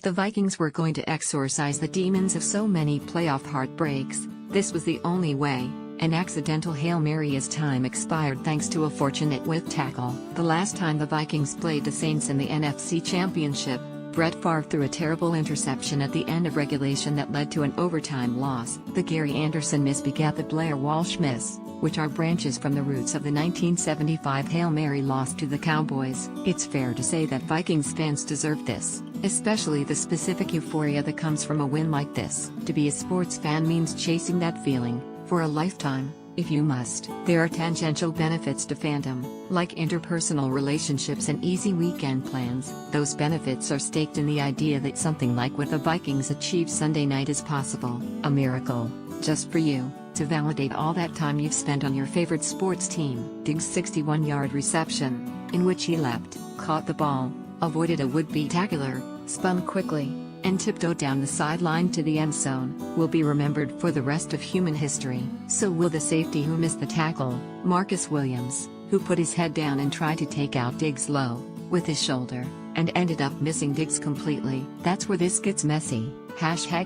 If the Vikings were going to exorcise the demons of so many playoff heartbreaks, this was the only way. An accidental Hail Mary as time expired thanks to a fortunate whiff tackle. The last time the Vikings played the Saints in the NFC Championship, Brett Favre threw a terrible interception at the end of regulation that led to an overtime loss. The Gary Anderson miss begat the Blair Walsh miss, which are branches from the roots of the 1975 Hail Mary loss to the Cowboys. It's fair to say that Vikings fans deserve this, especially the specific euphoria that comes from a win like this. To be a sports fan means chasing that feeling for a lifetime, if you must. There are tangential benefits to fandom, like interpersonal relationships and easy weekend plans. Those benefits are staked in the idea that something like what the Vikings achieved Sunday night is possible, a miracle, just for you, to validate all that time you've spent on your favorite sports team. Diggs' 61-yard reception, in which he leapt, caught the ball, avoided a would-be tackler, spun quickly, and tiptoed down the sideline to the end zone, will be remembered for the rest of human history. So will the safety who missed the tackle, Marcus Williams, who put his head down and tried to take out Diggs low, with his shoulder, and ended up missing Diggs completely. That's where this gets messy.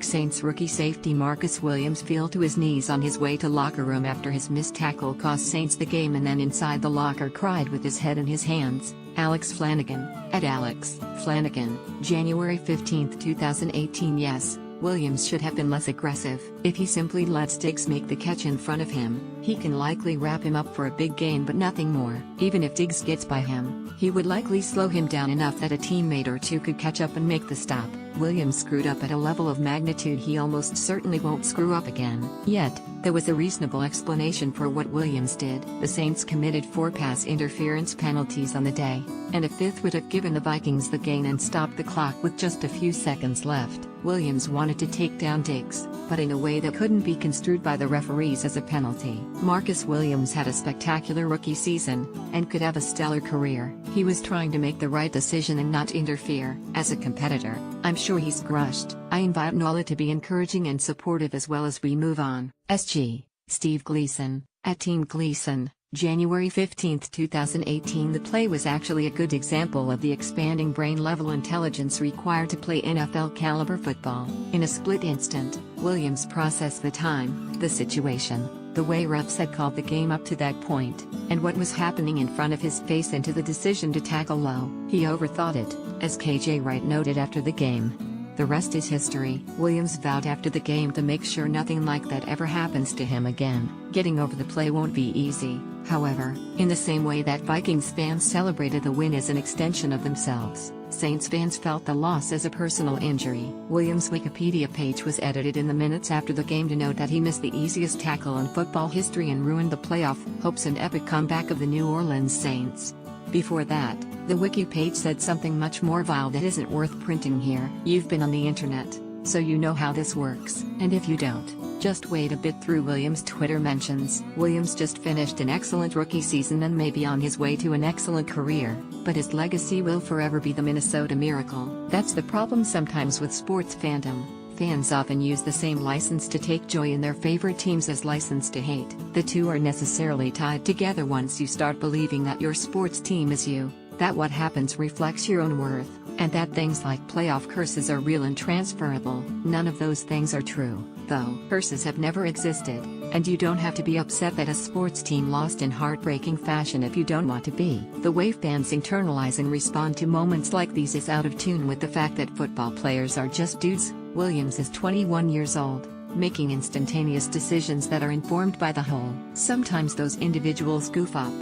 #Saints rookie safety Marcus Williams fell to his knees on his way to locker room after his missed tackle cost Saints the game, and then inside the locker cried with his head in his hands. Alex Flanagan, at Alex Flanagan, January 15, 2018. Yes, Williams should have been less aggressive. If he simply lets Diggs make the catch in front of him, he can likely wrap him up for a big gain, but nothing more. Even if Diggs gets by him, he would likely slow him down enough that a teammate or two could catch up and make the stop. Williams screwed up at a level of magnitude he almost certainly won't screw up again. Yet, there was a reasonable explanation for what Williams did. The Saints committed 4 pass interference penalties on the day, and a 5th would have given the Vikings the gain and stopped the clock with just a few seconds left. Williams wanted to take down Diggs, but in a way that couldn't be construed by the referees as a penalty. Marcus Williams had a spectacular rookie season, and could have a stellar career. He was trying to make the right decision and not interfere. As a competitor, I'm sure he's crushed. I invite Nola to be encouraging and supportive as well as we move on. SG, Steve Gleason, at Team Gleason, January 15, 2018. The play was actually a good example of the expanding brain-level intelligence required to play NFL-caliber football. In a split instant, Williams processed the time, the situation, the way refs had called the game up to that point, and what was happening in front of his face into the decision to tackle low. He overthought it, as KJ Wright noted after the game. The rest is history. Williams vowed after the game to make sure nothing like that ever happens to him again. Getting over the play won't be easy, however. In the same way that Vikings fans celebrated the win as an extension of themselves, Saints fans felt the loss as a personal injury. Williams' Wikipedia page was edited in the minutes after the game to note that he missed the easiest tackle in football history and ruined the playoff hopes and epic comeback of the New Orleans Saints. Before that, the wiki page said something much more vile that isn't worth printing here. You've been on the internet, so you know how this works. And if you don't, just wait a bit through Williams' Twitter mentions. Williams just finished an excellent rookie season and may be on his way to an excellent career, but his legacy will forever be the Minnesota Miracle. That's the problem sometimes with sports fandom. Fans often use the same license to take joy in their favorite teams as license to hate. The two are necessarily tied together once you start believing that your sports team is you, that what happens reflects your own worth, and that things like playoff curses are real and transferable. None of those things are true, though. Curses have never existed, and you don't have to be upset that a sports team lost in heartbreaking fashion if you don't want to be. The way fans internalize and respond to moments like these is out of tune with the fact that football players are just dudes. Williams is 21 years old, making instantaneous decisions that are informed by the whole. Sometimes those individuals goof up.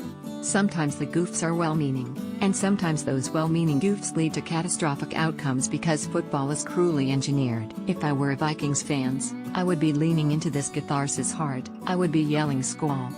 Sometimes the goofs are well-meaning, and sometimes those well-meaning goofs lead to catastrophic outcomes because football is cruelly engineered. If I were a Vikings fans, I would be leaning into this catharsis hard. I would be yelling squall,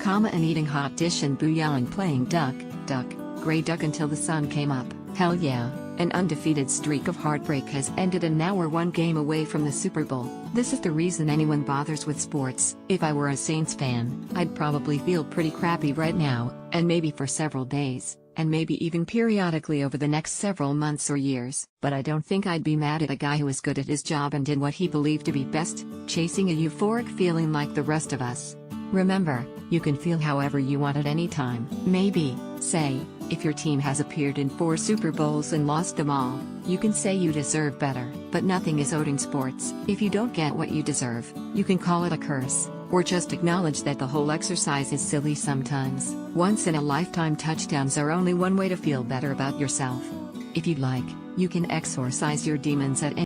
and eating hot dish and booyah playing duck, duck, gray duck until the sun came up. Hell yeah. An undefeated streak of heartbreak has ended and now we're one game away from the Super Bowl. This is the reason anyone bothers with sports. If I were a Saints fan, I'd probably feel pretty crappy right now, and maybe for several days, and maybe even periodically over the next several months or years. But I don't think I'd be mad at a guy who was good at his job and did what he believed to be best, chasing a euphoric feeling like the rest of us. Remember, you can feel however you want at any time. Maybe, say, If your team has appeared in 4 Super Bowls and lost them all, you can say you deserve better, but nothing is owed in sports. If you don't get what you deserve, you can call it a curse, or just acknowledge that the whole exercise is silly sometimes. Once-in-a-lifetime touchdowns are only one way to feel better about yourself. If you'd like, you can exorcise your demons at any